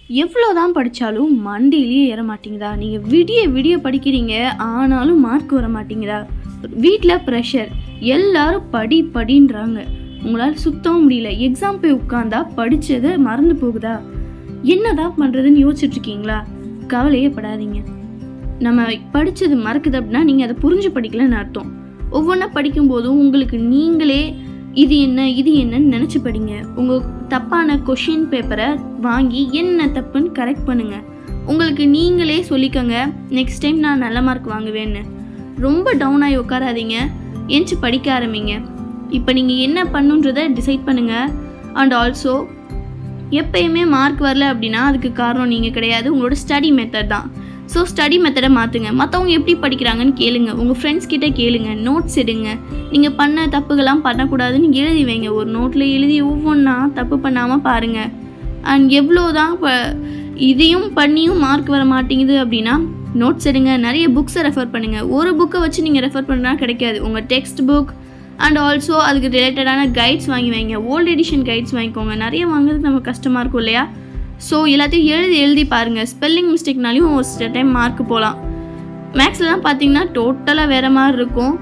எவ்வளோ தான் படித்தாலும் மண்டையிலேயே ஏற மாட்டேங்குதா? நீங்கள் விடிய விடிய படிக்கிறீங்க, ஆனாலும் மார்க் வர மாட்டேங்குதா? வீட்டில் ப்ரெஷர், எல்லாரும் படின்றாங்க, உங்களால் சுத்தவும் முடியல. எக்ஸாம் போய் உட்காந்தா படித்ததை மறந்து போகுதா? என்னதான் பண்ணுறதுன்னு யோசிச்சுட்ருக்கீங்களா? கவலையே படாதீங்க. நம்ம படித்தது மறக்குது அப்படின்னா நீங்கள் அதை புரிஞ்சு படிக்கலன்னு அர்த்தம். ஒவ்வொன்றா படிக்கும்போதும் உங்களுக்கு நீங்களே இது என்னன்னு நினச்சி படிங்க. உங்கள் தப்பான கொஷின் பேப்பரை வாங்கி என்ன தப்புன்னு கரெக்ட் பண்ணுங்கள். உங்களுக்கு நீங்களே சொல்லிக்கோங்க, நெக்ஸ்ட் டைம் நான் நல்ல மார்க் வாங்குவேன்னு. ரொம்ப டவுன் ஆகி உட்காராதீங்க, எஞ்சி படிக்க ஆரம்பிங்க. இப்போ நீங்கள் என்ன பண்ணுன்றதை டிசைட் பண்ணுங்கள். அண்ட் ஆல்சோ எப்பயுமே மார்க் வரல அப்படின்னா அதுக்கு காரணம் நீங்கள் கிடையாது, உங்களோட ஸ்டடி மெத்தட் தான். ஸோ ஸ்டடி மெத்தடை மாற்றுங்க. மற்றவங்க எப்படி படிக்கிறாங்கன்னு கேளுங்க, உங்கள் ஃப்ரெண்ட்ஸ் கிட்டே கேளுங்க, நோட்ஸ் எடுங்க. நீங்கள் பண்ண தப்புகள்லாம் பண்ணக்கூடாதுன்னு எழுதி வைங்க. ஒரு நோட்டில் எழுதி ஒவ்வொன்றா தப்பு பண்ணாமல் பாருங்கள். அண்ட் எவ்வளோ தான் இதையும் பண்ணியும் மார்க் வர மாட்டேங்குது அப்படின்னா நோட்ஸ் எடுங்க, நிறைய புக்ஸை ரெஃபர் பண்ணுங்கள். ஒரு புக்கை வச்சு நீங்கள் ரெஃபர் பண்ணுறா கிடைக்காது. உங்கள் டெக்ஸ்ட் புக் அண்ட் ஆல்சோ அதுக்கு ரிலேட்டடான கைட்ஸ் வாங்கி வைங்க. ஓல்டு எடிஷன் கைட்ஸ் வாங்கிக்கோங்க. நிறைய வாங்குறதுக்கு நமக்கு கஷ்டமாக இருக்கும் இல்லையா? ஸோ எல்லாத்தையும் எழுதி பாருங்கள். ஸ்பெல்லிங் மிஸ்டேக்னாலையும் ஒரு சில டைம் மார்க் போகலாம். மேக்ஸ்லாம் பார்த்தீங்கன்னா டோட்டலாக வேறு மாதிரி இருக்கும்.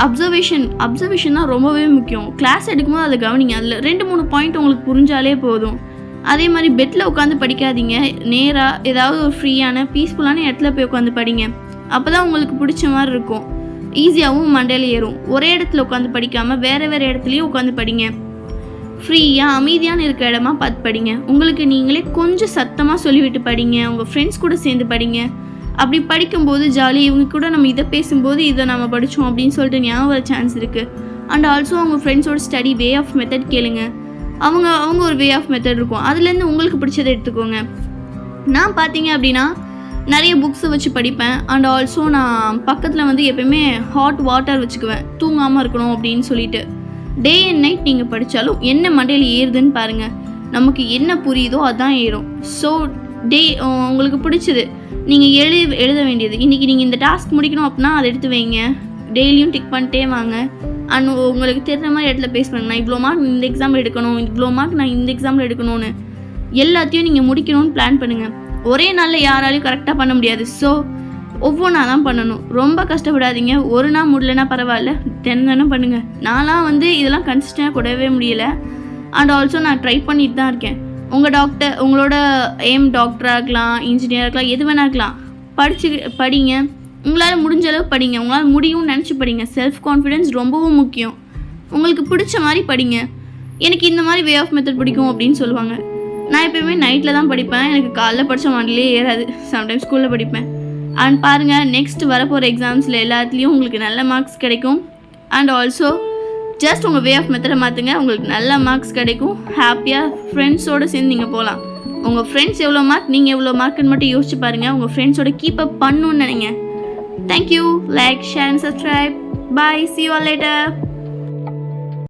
அப்சர்வேஷன் தான் ரொம்பவே முக்கியம். கிளாஸ் எடுக்கும்போது அதை கவனிங்க. அதில் 2-3 பாயிண்ட் உங்களுக்கு புரிஞ்சாலே போதும். அதே மாதிரி பெட்டில் உட்காந்து படிக்காதீங்க, நேராக ஏதாவது ஒரு ஃப்ரீயான பீஸ்ஃபுல்லான இடத்துல போய் உட்காந்து படிங்க. அப்போ தான் உங்களுக்கு பிடிச்ச மாதிரி இருக்கும், ஈஸியாகவும் மண்டையில் ஏறும். ஒரே இடத்துல உட்காந்து படிக்காமல் வேறு இடத்துலையும் உட்காந்து படிங்க. ஃப்ரீயாக அமைதியான இருக்க இடமா பார்த்து படிங்க. உங்களுக்கு நீங்களே கொஞ்சம் சத்தமாக சொல்லிவிட்டு படிங்க. உங்கள் ஃப்ரெண்ட்ஸ் கூட சேர்ந்து படிங்க. அப்படி படிக்கும்போது ஜாலி, இவங்க கூட நம்ம இதை பேசும்போது இதை நம்ம படித்தோம் அப்படின்னு சொல்லிட்டு ஞாபகம் வர சான்ஸ் இருக்குது. அண்ட் ஆல்சோ அவங்க ஃப்ரெண்ட்ஸோட ஸ்டடி வே ஆஃப் மெத்தட் கேளுங்க. அவங்க ஒரு வே ஆஃப் மெத்தட் இருக்கும், அதுலேருந்து உங்களுக்கு பிடிச்சதை எடுத்துக்கோங்க. நான் பார்த்தீங்க அப்படின்னா நிறைய புக்ஸை வச்சு படிப்பேன். அண்ட் ஆல்சோ நான் பக்கத்தில் எப்போயுமே ஹாட் வாட்டர் வச்சுக்குவேன், தூங்காமல் இருக்கணும் அப்படின்னு சொல்லிட்டு. டே அண்ட் நைட் நீங்கள் படித்தாலும் என்ன மண்டையில் ஏறுதுன்னு பாருங்கள். நமக்கு என்ன புரியுதோ அதுதான் ஏறும். ஸோ உங்களுக்கு பிடிச்சது நீங்கள் எழுத வேண்டியது. இன்றைக்கி நீங்கள் இந்த டாஸ்க் முடிக்கணும் அப்படின்னா அதை எடுத்து வைங்க. டெய்லியும் டிக் பண்ணிட்டே வாங்க. அண்ட் உங்களுக்கு தெரிஞ்ச மாதிரி இடத்துல பேஸ் பண்ணுங்க. நான் இவ்வளோ மார்க் இந்த எக்ஸாமில் எடுக்கணும், இவ்வளோ மார்க் நான் இந்த எக்ஸாமில் எடுக்கணும்னு எல்லாத்தையும் நீங்கள் முடிக்கணும்னு பிளான் பண்ணுங்கள். ஒரே நாளில் யாராலையும் கரெக்டாக பண்ண முடியாது. ஸோ ஒவ்வொன்றா தான் பண்ணணும். ரொம்ப கஷ்டப்படாதீங்க. ஒரு நாள் முடியலன்னா பரவாயில்ல, தினம் பண்ணுங்கள். நான்லாம் இதெல்லாம் கன்சிஸ்டண்டாக கூடவே முடியலை. அண்ட் ஆல்சோ நான் ட்ரை பண்ணிட்டு தான் இருக்கேன். உங்களோட எய்ம் டாக்டராக இருக்கலாம், இன்ஜினியராக இருக்கலாம், எது வேணா இருக்கலாம். படிங்க. உங்களால் முடிஞ்ச அளவு படிங்க. உங்களால் முடியும்னு நினச்சி படிங்க. செல்ஃப் கான்ஃபிடென்ஸ் ரொம்பவும் முக்கியம். உங்களுக்கு பிடிச்ச மாதிரி படிங்க. எனக்கு இந்த மாதிரி வே ஆஃப் மெத்தட் பிடிக்கும் அப்படின்னு சொல்லுவாங்க. நான் எப்போயுமே நைட்டில் தான் படிப்பேன். எனக்கு காலைல படித்த மாடலே ஏறாது. சம்டைம்ஸ் ஸ்கூலில் படிப்பேன். அண்ட் பாருங்கள், நெக்ஸ்ட் வரப்போகிற எக்ஸாம்ஸில் எல்லாத்துலேயும் உங்களுக்கு நல்ல மார்க்ஸ் கிடைக்கும். அண்ட் ஆல்சோ ஜஸ்ட் உங்கள் வே ஆஃப் மெத்தடை மாற்றுங்க, உங்களுக்கு நல்ல மார்க்ஸ் கிடைக்கும். ஹாப்பியாக ஃப்ரெண்ட்ஸோடு சேர்ந்து நீங்கள் போகலாம். உங்கள் ஃப்ரெண்ட்ஸ் எவ்வளோ மார்க், நீங்கள் எவ்வளோ மார்க்குன்னு மட்டும் யோசிச்சு பாருங்கள். உங்கள் ஃப்ரெண்ட்ஸோட கீப் அப் பண்ணணுன்னு நினைங்க. Thank you. Like, share and subscribe. Bye. See you all later.